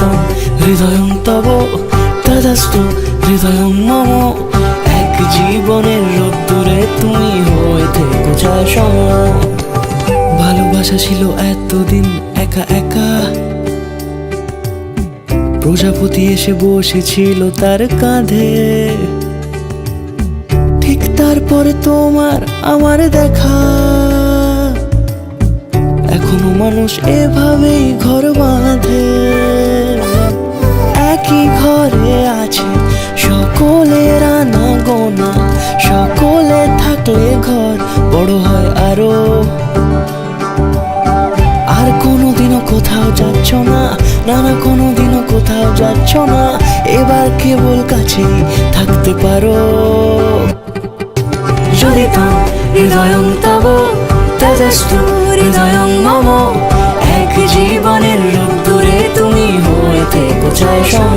জড়িতং হৃদয়ং তব তদস্তু হৃদয়ং মম। এক জীবনের রোদ্দুরে তুমি হয়ে থেকো ছায়া সম। ভালোবাসা ছিল এতদিন একা একা, প্রজাপতি এসে বসেছিল তার কাঁধে। ঠিক তারপরে তোমার আমার দেখা, এখনো মানুষ এভাবেই ঘর বাঁধে। একই ঘরে আছে সকলের আনাগোনা, সকলে থাকলে ঘর বড় হয় আরো। আর কোনোদিনও কোথাও যাচ্ছ না, না না কোনোদিনও কোথাও যাচ্ছ না, এবার কেবল কাছেই থাকতে পারো। জড়িতং হৃদয়ং তব তদস্তু হৃদয়ং মম। এক জীবনের রোদ্দুরে তুমি হয়ে থেকো ছায়া সম।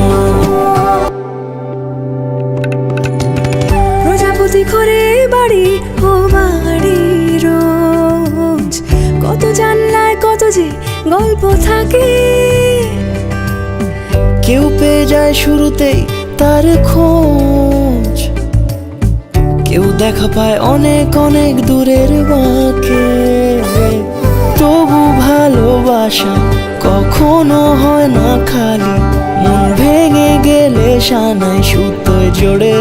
প্রজাপতি ঘরে বাড়ি ও বাড়ি রোজ, কত জানলায় কত যে গল্প থাকে। কেউ পেয়ে যায় শুরুতেই তার খোঁজ, কেউ দেখা পায় অনেক অনেক দূরের বাঁকে। তবু ভালোবাসা কখনো হয় না খালি, মন ভেঙে গেলে সানাই সুতোয় জোড়ে।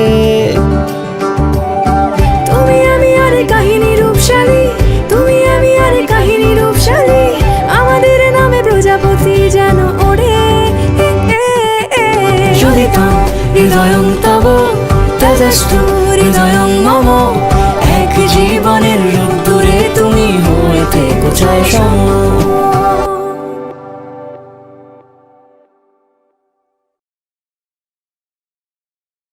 তুমি আমি আর কাহিনী রূপশালী, তুমি আমি আর কাহিনী রূপশালী, আমাদের নামে প্রজাপতি যেন ওড়ে। জড়িতং হৃদয়ং তব তদস্তু হৃদয়ং মম। এক জীবনের রোদ্দুরে তুমি হয়ে থেকো ছায়া সম।